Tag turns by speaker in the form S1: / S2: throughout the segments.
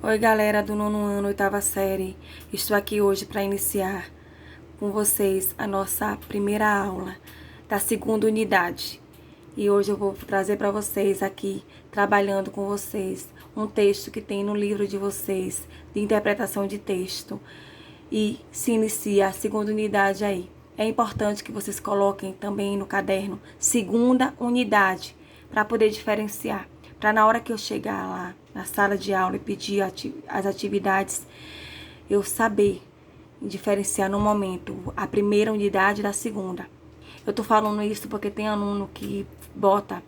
S1: Oi, galera do nono ano, oitava série. Estou aqui hoje para iniciar com vocês a nossa primeira aula da segunda unidade. E hoje eu vou trazer para vocês aqui, trabalhando com vocês, um texto que tem no livro de vocês, de interpretação de texto. E se inicia a segunda unidade aí. É importante que vocês coloquem também no caderno segunda unidade, para poder diferenciar. Para na hora que eu chegar lá na sala de aula e pedir as atividades, eu saber diferenciar no momento a primeira unidade da segunda. Eu tô falando isso porque tem aluno que bota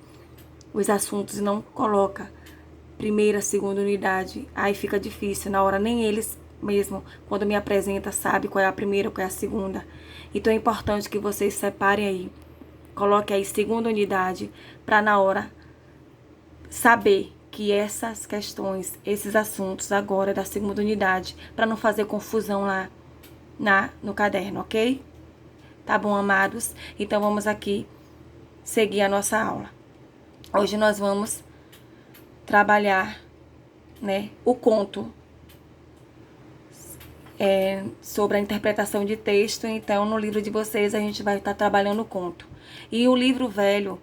S1: os assuntos e não coloca primeira, segunda unidade. Aí fica difícil, na hora nem eles mesmo, quando me apresenta, sabe qual é a primeira, qual é a segunda. Então é importante que vocês separem aí. Coloque aí segunda unidade, para na hora saber que essas questões, esses assuntos agora da segunda unidade, para não fazer confusão lá no caderno, ok? Tá bom, amados? Então vamos aqui seguir a nossa aula. Hoje nós vamos trabalhar, né, o conto sobre a interpretação de texto. Então, no livro de vocês, a gente vai estar trabalhando o conto. E o livro velho,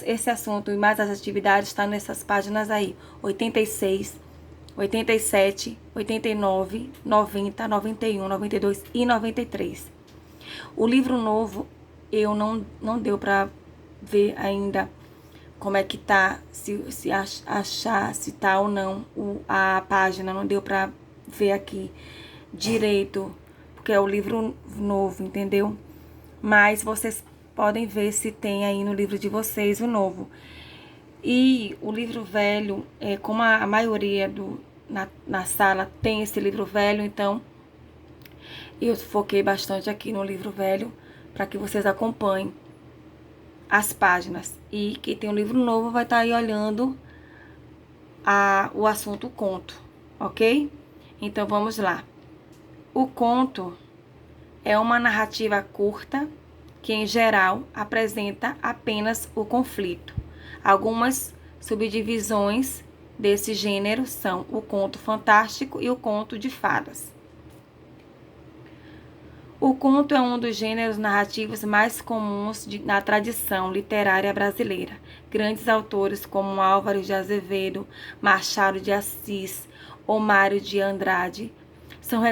S1: esse assunto e mais as atividades estão nessas páginas aí: 86, 87, 89, 90, 91, 92 e 93. O livro novo, eu não deu para ver ainda como é que tá, se achar se tá ou não a página, não deu para ver aqui direito, porque é o livro novo, entendeu? Mas vocês podem ver se tem aí no livro de vocês o novo. E o livro velho, como a maioria na sala tem esse livro velho, então eu foquei bastante aqui no livro velho para que vocês acompanhem as páginas. E quem tem um livro novo vai estar aí olhando o assunto conto, ok? Então vamos lá. O conto é uma narrativa curta que, em geral, apresenta apenas o conflito. Algumas subdivisões desse gênero são o conto fantástico e o conto de fadas. O conto é um dos gêneros narrativos mais comuns na tradição literária brasileira. Grandes autores como Álvares de Azevedo, Machado de Assis ou Mário de Andrade são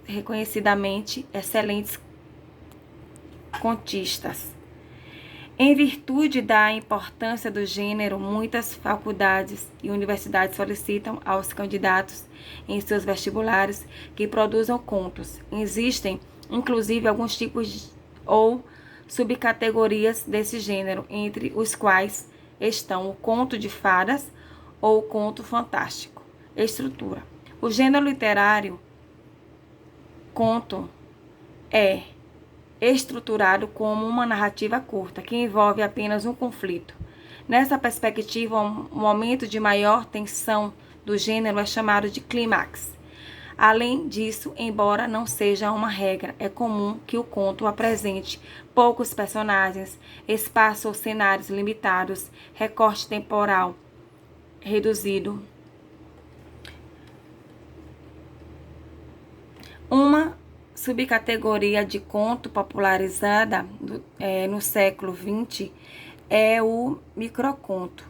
S1: reconhecidamente excelentes contistas. Em virtude da importância do gênero, muitas faculdades e universidades solicitam aos candidatos em seus vestibulares que produzam contos. Existem, inclusive, alguns tipos ou subcategorias desse gênero, entre os quais estão o conto de fadas ou o conto fantástico. Estrutura. O gênero literário conto é estruturado como uma narrativa curta, que envolve apenas um conflito. Nessa perspectiva, um momento de maior tensão do gênero é chamado de clímax. Além disso, embora não seja uma regra, é comum que o conto apresente poucos personagens, espaço ou cenários limitados, recorte temporal reduzido. Uma subcategoria de conto popularizada no século XX é o microconto.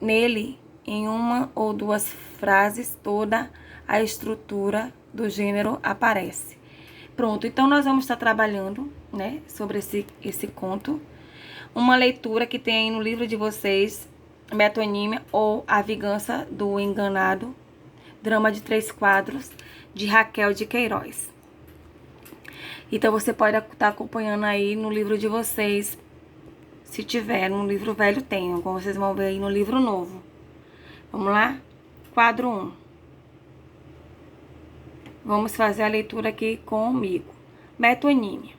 S1: Nele, em uma ou duas frases, toda a estrutura do gênero aparece. Pronto, então nós vamos estar trabalhando, né, sobre esse conto. Uma leitura que tem aí no livro de vocês, Metonímia ou A Vingança do Enganado, drama de 3 quadros, de Raquel de Queiroz. Então, você pode estar acompanhando aí no livro de vocês, se tiver. No livro velho tem, como vocês vão ver aí no livro novo. Vamos lá? Quadro 1. Vamos fazer a leitura aqui comigo. Metonímia.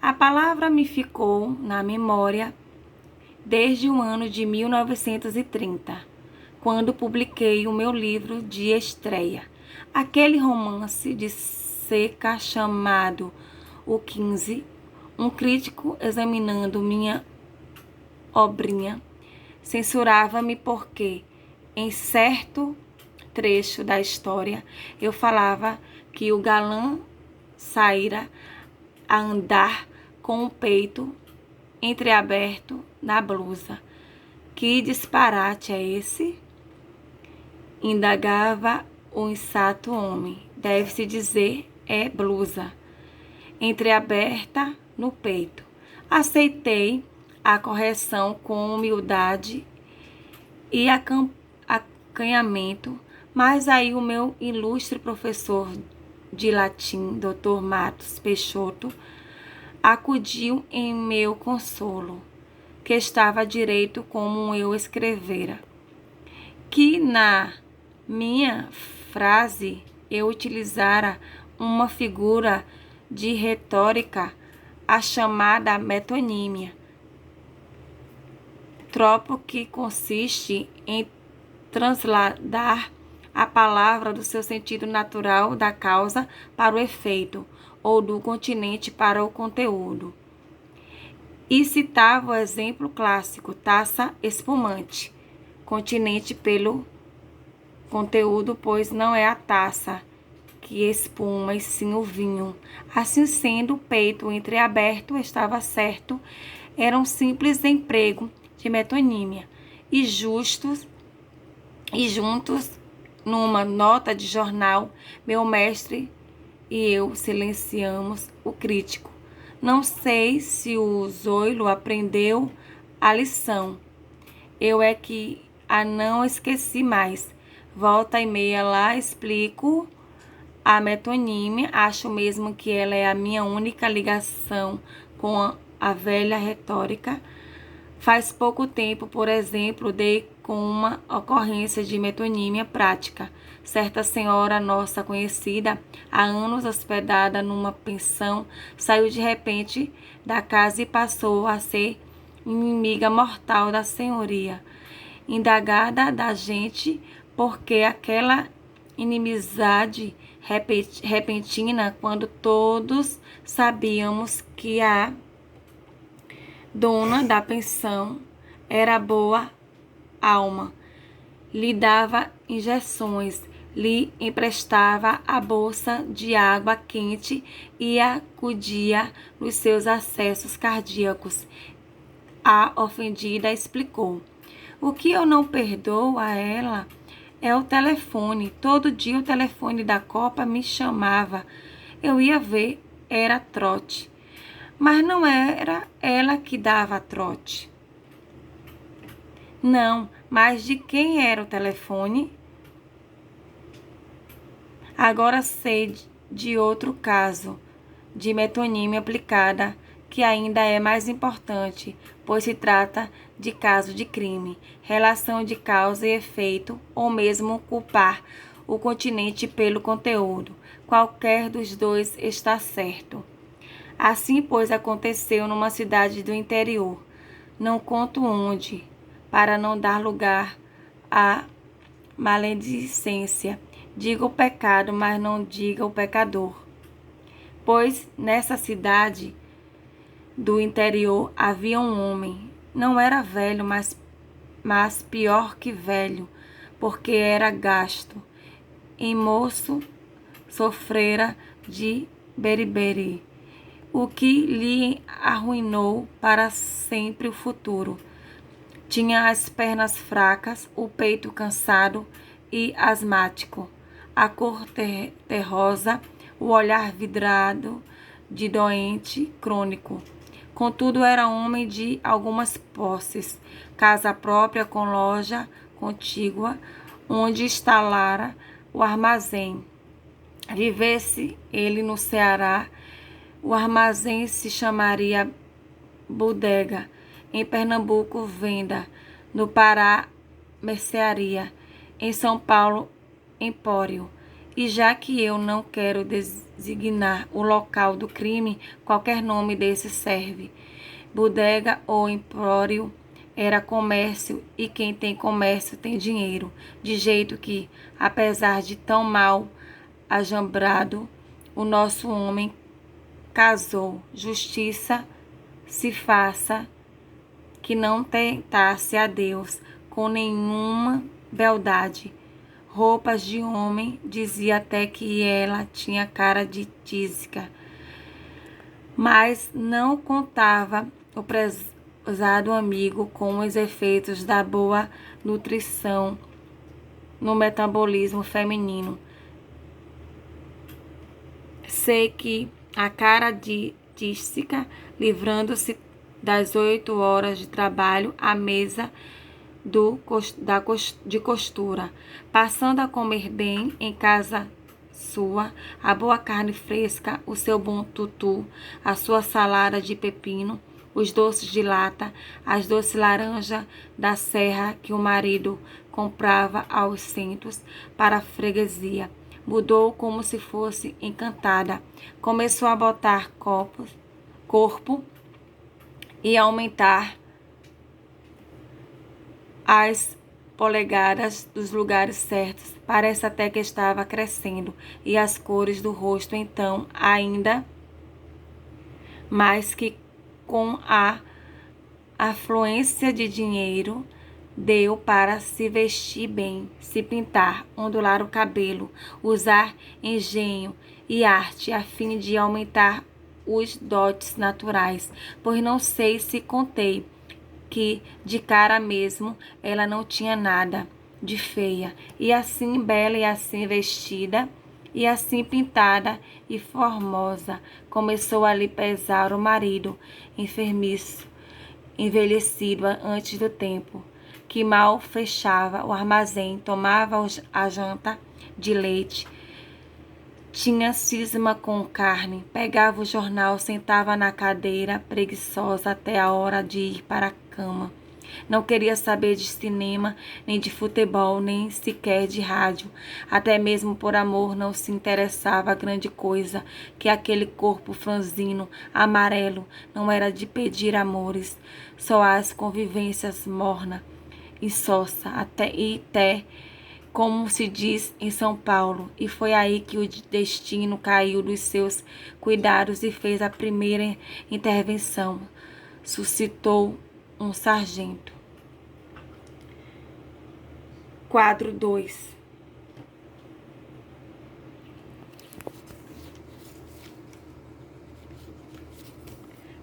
S1: A palavra me ficou na memória desde o ano de 1930, quando publiquei o meu livro de estreia. Aquele romance de seca chamado O 15, um crítico examinando minha obrinha censurava-me porque, em certo trecho da história, eu falava que o galã saíra a andar com o peito entreaberto na blusa. Que disparate é esse? Indagava o insato homem. Deve-se dizer é blusa, entreaberta no peito. Aceitei a correção com humildade e acanhamento, mas aí o meu ilustre professor de latim, Dr. Matos Peixoto, acudiu em meu consolo, que estava direito como eu escrevera, que na minha frase eu utilizara uma figura de retórica, a chamada metonímia, tropo que consiste em trasladar a palavra do seu sentido natural da causa para o efeito, ou do continente para o conteúdo. E citava o exemplo clássico, taça espumante, continente pelo conteúdo, pois não é a taça que espuma, e sim o vinho. Assim sendo, o peito entreaberto estava certo, era um simples emprego de metonímia, e juntos, numa nota de jornal, meu mestre e eu silenciamos o crítico. Não sei se o Zoilo aprendeu a lição. Eu é que a não esqueci mais. Volta e meia lá explico a metonímia. Acho mesmo que ela é a minha única ligação com a velha retórica. Faz pouco tempo, por exemplo, dei com uma ocorrência de metonímia prática. Certa senhora nossa conhecida, há anos hospedada numa pensão, saiu de repente da casa e passou a ser inimiga mortal da senhoria. Indagada da gente porque aquela inimizade repentina, quando todos sabíamos que a dona da pensão era boa alma, lhe dava injeções, lhe emprestava a bolsa de água quente e acudia nos seus acessos cardíacos. A ofendida explicou: o que eu não perdoo a ela é o telefone. Todo dia o telefone da Copa me chamava. Eu ia ver, era trote. Mas não era ela que dava trote. Não, mas de quem era o telefone? Agora sei de outro caso de metonímia aplicada, que ainda é mais importante, pois se trata de caso de crime, relação de causa e efeito, ou mesmo culpar o continente pelo conteúdo. Qualquer dos dois está certo. Assim, pois, aconteceu numa cidade do interior, não conto onde, para não dar lugar à maledicência. Diga o pecado, mas não diga o pecador. Pois nessa cidade do interior havia um homem, não era velho, mas pior que velho, porque era gasto. Em moço sofrera de beriberi, o que lhe arruinou para sempre o futuro. Tinha as pernas fracas, o peito cansado e asmático, a cor terrosa, o olhar vidrado de doente crônico. Contudo, era homem de algumas posses, casa própria com loja contígua, onde instalara o armazém. Vivesse ele no Ceará, o armazém se chamaria bodega, em Pernambuco venda, no Pará mercearia, em São Paulo empório. E já que eu não quero designar o local do crime, qualquer nome desse serve. Bodega ou empório era comércio, e quem tem comércio tem dinheiro, de jeito que, apesar de tão mal ajambrado, o nosso homem casou. Justiça se faça que não tentasse a Deus com nenhuma beldade. roupas de homem, dizia até que ela tinha cara de tísica, mas não contava o prezado amigo com os efeitos da boa nutrição no metabolismo feminino. Sei que a cara de tísica, livrando-se das 8 horas de trabalho à mesa de costura, passando a comer bem em casa sua, a boa carne fresca, o seu bom tutu, a sua salada de pepino, os doces de lata, as doces laranja da serra que o marido comprava aos centos para a freguesia. Mudou como se fosse encantada. Começou a botar corpo e aumentar as polegadas dos lugares certos. Parece até que estava crescendo, e as cores do rosto então ainda mais, que com a afluência de dinheiro deu para se vestir bem, se pintar, ondular o cabelo, usar engenho e arte a fim de aumentar os dotes naturais, pois não sei se contei que de cara mesmo ela não tinha nada de feia, e assim bela, e assim vestida, e assim pintada e formosa. Começou a lhe pesar o marido enfermiço, envelhecido antes do tempo, que mal fechava o armazém, tomava a janta de leite, tinha cisma com carne, pegava o jornal, sentava na cadeira preguiçosa até a hora de ir para a cama. Não queria saber de cinema, nem de futebol, nem sequer de rádio. Até mesmo por amor não se interessava. A grande coisa que aquele corpo franzino, amarelo, não era de pedir amores, só as convivências morna, insossa, até como se diz em São Paulo. E foi aí que o destino caiu dos seus cuidados e fez a primeira intervenção. Suscitou um sargento. Quadro 2.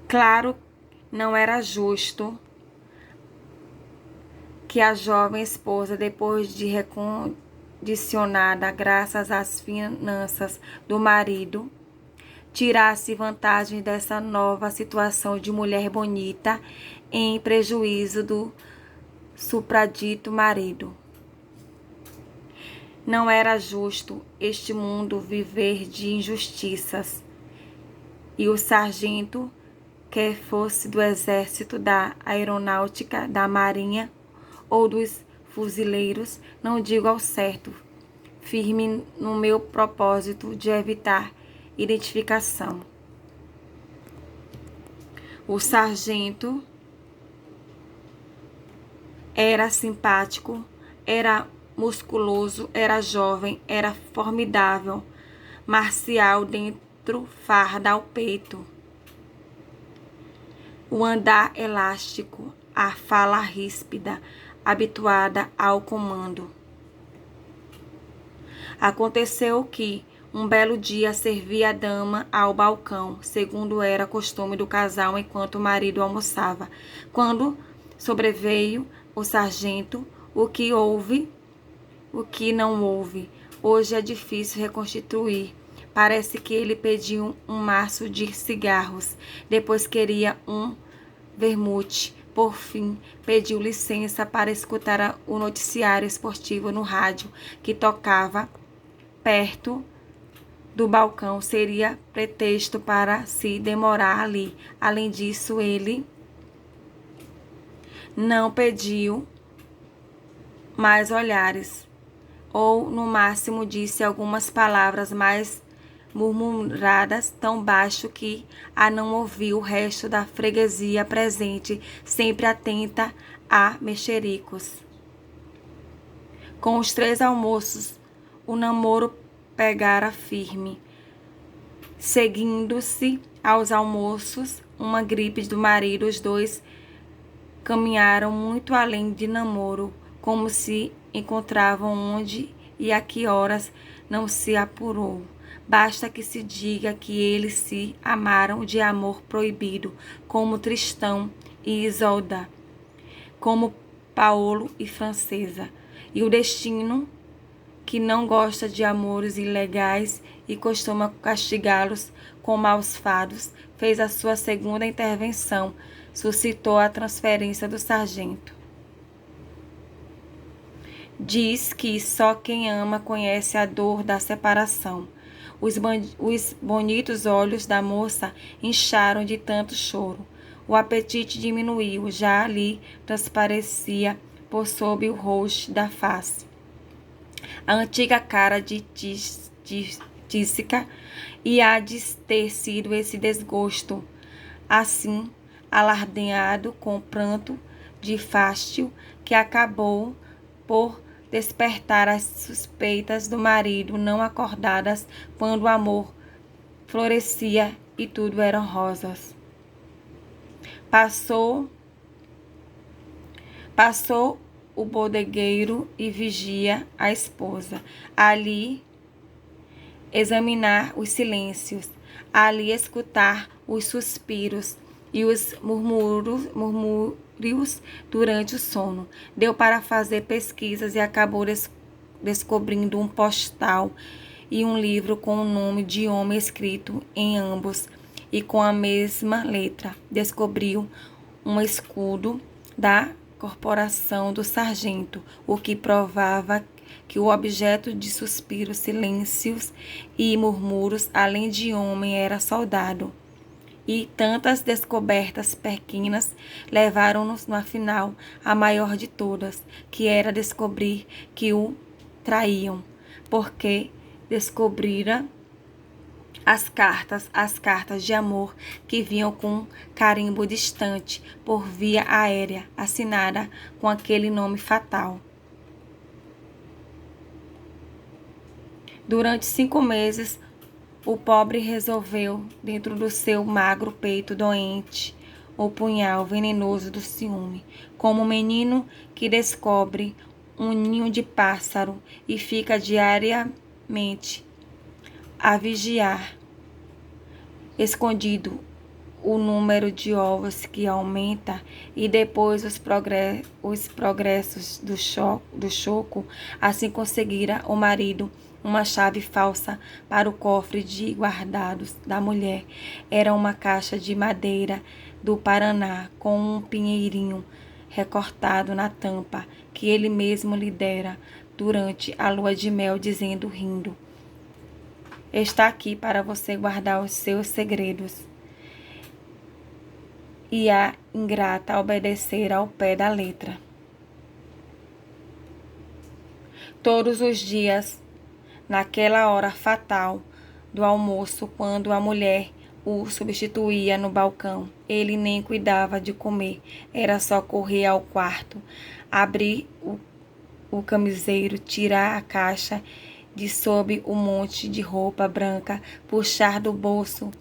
S1: Claro, não era justo que a jovem esposa, depois de recondicionada graças às finanças do marido, tirasse vantagem dessa nova situação de mulher bonita em prejuízo do supradito marido. Não era justo este mundo viver de injustiças, e o sargento, quer fosse do exército, da aeronáutica, da marinha ou dos fuzileiros, não digo ao certo, firme no meu propósito de evitar identificação. O sargento era simpático, era musculoso, era jovem, era formidável, marcial dentro, farda ao peito, o andar elástico, a fala ríspida, habituada ao comando. Aconteceu que, um belo dia, servia a dama ao balcão, segundo era costume do casal enquanto o marido almoçava, quando sobreveio o sargento. O que houve, o que não houve. Hoje é difícil reconstituir. Parece que ele pediu um maço de cigarros, depois queria um vermute. Por fim, pediu licença para escutar o noticiário esportivo no rádio que tocava perto do balcão. Seria pretexto para se demorar ali. Além disso, ele não pediu mais olhares, ou no máximo disse algumas palavras mais murmuradas, tão baixo que a não ouviu o resto da freguesia presente, sempre atenta a mexericos. Com os 3 almoços, o namoro pegara firme. Seguindo-se aos almoços uma gripe do marido, os dois caminharam muito além de namoro, como se encontravam onde e a que horas não se apurou. Basta que se diga que eles se amaram de amor proibido, como Tristão e Isolda, como Paolo e Francesa. E o destino, que não gosta de amores ilegais e costuma castigá-los com maus fados, fez a sua segunda intervenção, suscitou a transferência do sargento. Diz que só quem ama conhece a dor da separação. Os bonitos olhos da moça incharam de tanto choro. O apetite diminuiu, já lhe transparecia por sob o rosto da face a antiga cara de Tísica, e há de ter sido esse desgosto, assim alardeado com pranto de fástio, que acabou por despertar as suspeitas do marido não acordadas quando o amor florescia e tudo eram rosas. Passou o bodegueiro e vigia a esposa. Ali examinar os silêncios, ali escutar os suspiros e os murmúrios durante o sono. Deu para fazer pesquisas e acabou descobrindo um postal e um livro com o nome de homem escrito em ambos e com a mesma letra. Descobriu um escudo da corporação do sargento, o que provava que o objeto de suspiros, silêncios e murmúrios, além de homem, era soldado. E tantas descobertas pequenas levaram-nos, no final, a maior de todas, que era descobrir que o traíam, porque descobrira as cartas de amor que vinham com carimbo distante por via aérea, assinada com aquele nome fatal. Durante 5 meses, o pobre resolveu, dentro do seu magro peito doente, o punhal venenoso do ciúme, como um menino que descobre um ninho de pássaro e fica diariamente a vigiar, escondido, o número de ovos que aumenta, e depois os progressos do choco. Assim conseguira o marido uma chave falsa para o cofre de guardados da mulher. Era uma caixa de madeira do Paraná, com um pinheirinho recortado na tampa, que ele mesmo lhe dera durante a lua de mel, dizendo, rindo: está aqui para você guardar os seus segredos. E a ingrata obedecera ao pé da letra. Todos os dias, naquela hora fatal do almoço, quando a mulher o substituía no balcão, ele nem cuidava de comer, era só correr ao quarto, abrir o camiseiro, tirar a caixa de sob o monte de roupa branca, puxar do bolso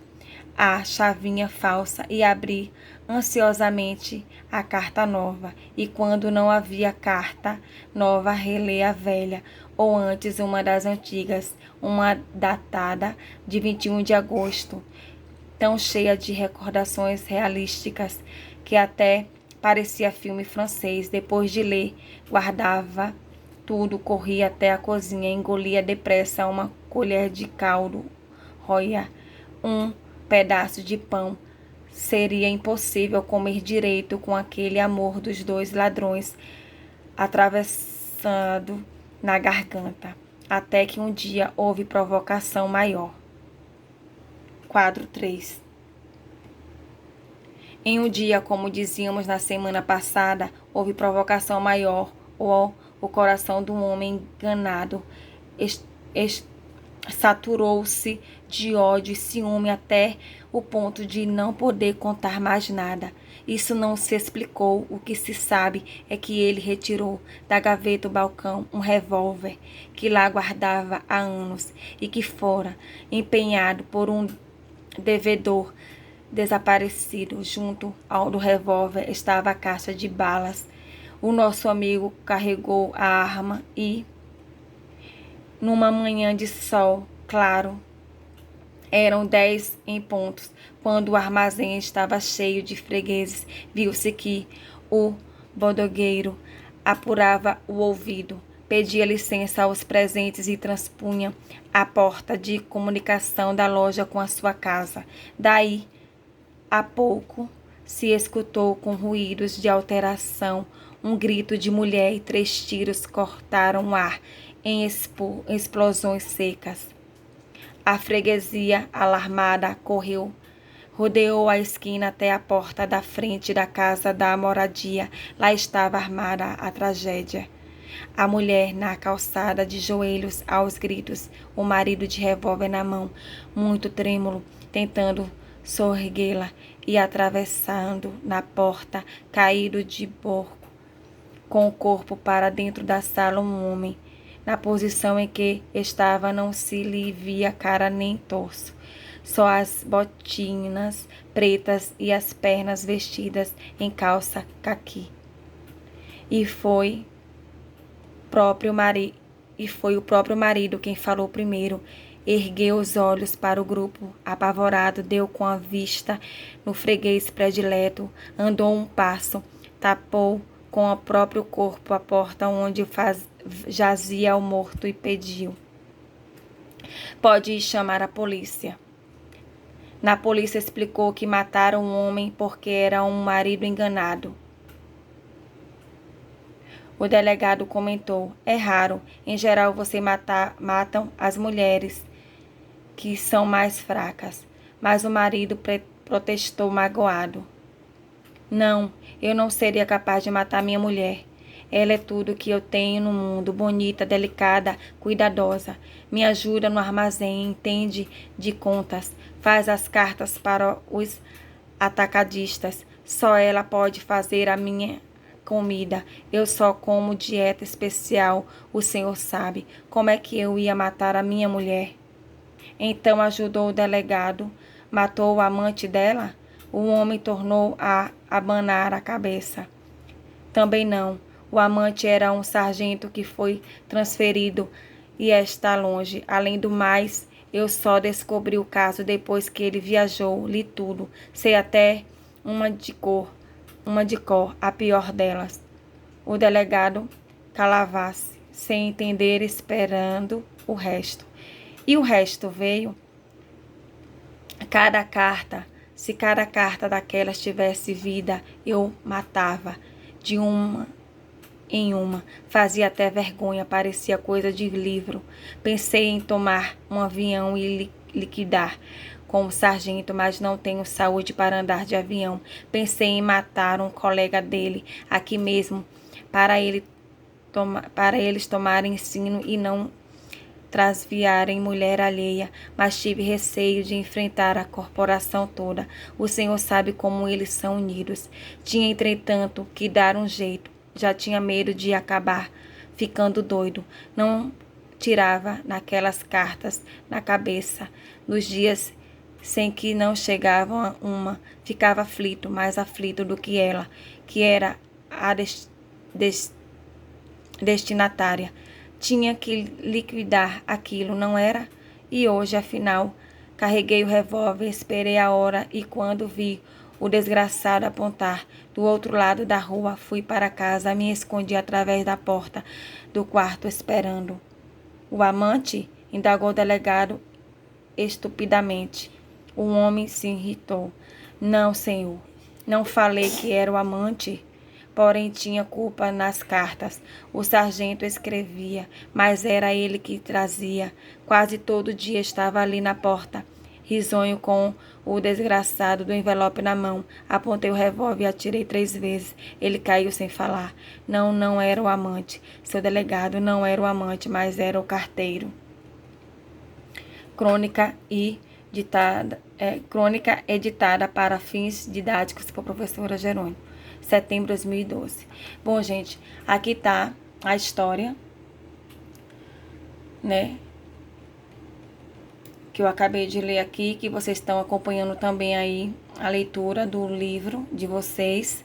S1: a chavinha falsa e abrir ansiosamente a carta nova. E quando não havia carta nova, reler a velha, ou antes uma das antigas, uma datada de 21 de agosto, tão cheia de recordações realísticas que até parecia filme francês. Depois de ler, guardava tudo, corria até a cozinha, engolia depressa uma colher de caldo, roía um pedaço de pão. Seria impossível comer direito com aquele amor dos 2 ladrões atravessando na garganta, até que um dia houve provocação maior. Quadro 3. Em um dia, como dizíamos na semana passada, houve provocação maior, ou o coração do homem enganado saturou-se de ódio e ciúme até o ponto de não poder contar mais nada. Isso não se explicou. O que se sabe é que ele retirou da gaveta do balcão um revólver que lá guardava há anos e que fora empenhado por um devedor desaparecido. Junto ao do revólver estava a caixa de balas. O nosso amigo carregou a arma e numa manhã de sol claro. Eram 10 em pontos, quando o armazém estava cheio de fregueses. Viu-se que o bodegueiro apurava o ouvido, pedia licença aos presentes e transpunha a porta de comunicação da loja com a sua casa. Daí a pouco se escutou com ruídos de alteração, um grito de mulher e 3 tiros cortaram o ar em explosões secas. A freguesia, alarmada, correu, rodeou a esquina até a porta da frente da casa da moradia. Lá estava armada a tragédia. A mulher na calçada, de joelhos aos gritos, o marido de revólver na mão, muito trêmulo, tentando soerguê-la e atravessando na porta, caído de borco, com o corpo para dentro da sala, um homem. Na posição em que estava não se lhe via cara nem torso, só as botinas pretas e as pernas vestidas em calça caqui. E foi o próprio marido quem falou primeiro. Ergueu os olhos para o grupo, apavorado, deu com a vista no freguês predileto, andou um passo, tapou com o próprio corpo a porta onde jazia o morto e pediu: "Pode ir chamar a polícia." Na polícia explicou que mataram um homem porque era um marido enganado. O delegado comentou: "É raro. Em geral, você matam as mulheres, que são mais fracas." Mas o marido protestou magoado: "Não, eu não seria capaz de matar minha mulher. Ela é tudo que eu tenho no mundo, bonita, delicada, cuidadosa. Me ajuda no armazém, entende de contas, faz as cartas para os atacadistas. Só ela pode fazer a minha comida. Eu só como dieta especial, o senhor sabe. Como é que eu ia matar a minha mulher?" Então ajudou o delegado. Matou o amante dela? O homem tornou a abanar a cabeça. Também não. O amante era um sargento que foi transferido e está longe. Além do mais, eu só descobri o caso depois que ele viajou. Li tudo. Sei até uma de cor, a pior delas. O delegado calava-se, sem entender, esperando o resto. E o resto veio. Se cada carta daquelas tivesse vida, eu matava de uma em uma. Fazia até vergonha, parecia coisa de livro. Pensei em tomar um avião e liquidar como sargento, mas não tenho saúde para andar de avião. Pensei em matar um colega dele aqui mesmo, para eles tomarem ensino e não transviarem mulher alheia, mas tive receio de enfrentar a corporação toda. O senhor sabe como eles são unidos. Tinha, entretanto, que dar um jeito. Já tinha medo de acabar ficando doido. Não tirava naquelas cartas na cabeça. Nos dias sem que não chegava uma, ficava aflito, mais aflito do que ela, que era a destinatária. Tinha que liquidar aquilo, não era? E hoje, afinal, carreguei o revólver, esperei a hora e quando vi o desgraçado apontar do outro lado da rua, fui para casa, me escondi através da porta do quarto esperando. "O amante?" indagou o delegado estupidamente. O homem se irritou. "Não, senhor. Não falei que era o amante." Porém, tinha culpa nas cartas. O sargento escrevia, mas era ele que trazia. Quase todo dia estava ali na porta, risonho com o desgraçado do envelope na mão. Apontei o revólver e atirei 3 vezes. Ele caiu sem falar. Não, não era o amante. Seu delegado, não era o amante, mas era o carteiro. Crônica editada para fins didáticos por professora Jerônimo. Setembro de 2012. Bom, gente, aqui tá a história, né? Que eu acabei de ler aqui, que vocês estão acompanhando também aí a leitura do livro de vocês.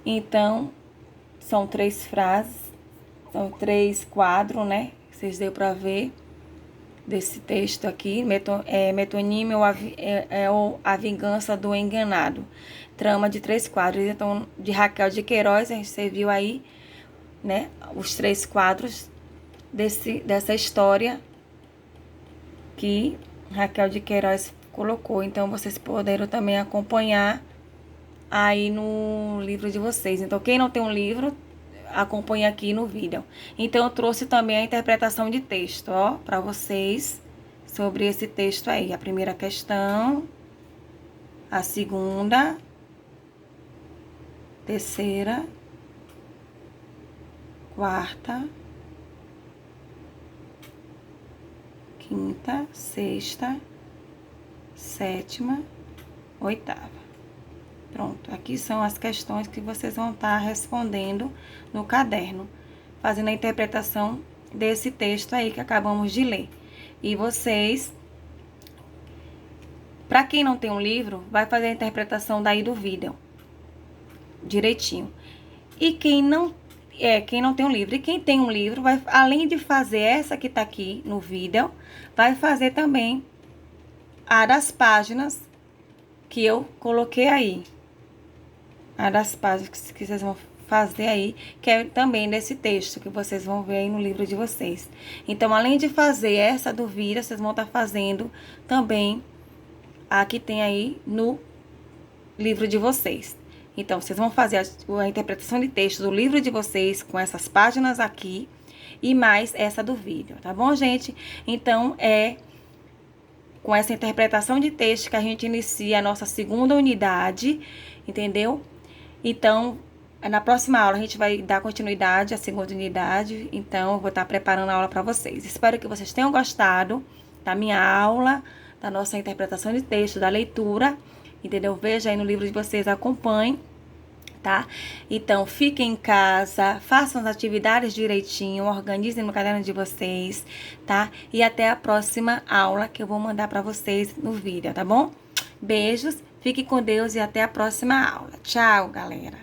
S1: Então, são 3 frases, são 3 quadros, né? Vocês deu para ver desse texto aqui, metonímio a vingança do enganado. Trama de 3 quadros, então, de Raquel de Queiroz, a gente viu aí, né, os 3 quadros dessa história que Raquel de Queiroz colocou. Então, vocês poderão também acompanhar aí no livro de vocês. Então, quem não tem um livro, acompanhe aqui no vídeo. Então, eu trouxe também a interpretação de texto, ó, para vocês, sobre esse texto aí. A primeira questão, a segunda, terceira, quarta, quinta, sexta, sétima, oitava. Pronto, aqui são as questões que vocês vão estar respondendo no caderno, fazendo a interpretação desse texto aí que acabamos de ler. E vocês, para quem não tem um livro, vai fazer a interpretação daí do vídeo, direitinho. E quem não tem um livro, e quem tem um livro, vai, além de fazer essa que tá aqui no vídeo, vai fazer também a das páginas que eu coloquei aí. A das páginas que vocês vão fazer aí, que é também desse texto que vocês vão ver aí no livro de vocês. Então, além de fazer essa do vídeo, vocês vão estar fazendo também a que tem aí no livro de vocês. Então, vocês vão fazer a interpretação de texto do livro de vocês com essas páginas aqui e mais essa do vídeo, tá bom, gente? Então, com essa interpretação de texto que a gente inicia a nossa segunda unidade, entendeu? Então, na próxima aula a gente vai dar continuidade à segunda unidade, então eu vou estar preparando a aula para vocês. Espero que vocês tenham gostado da minha aula, da nossa interpretação de texto, da leitura, entendeu? Veja aí no livro de vocês, acompanhem, tá? Então, fiquem em casa, façam as atividades direitinho, organizem no caderno de vocês, tá? E até a próxima aula que eu vou mandar para vocês no vídeo, tá bom? Beijos, fiquem com Deus e até a próxima aula. Tchau, galera!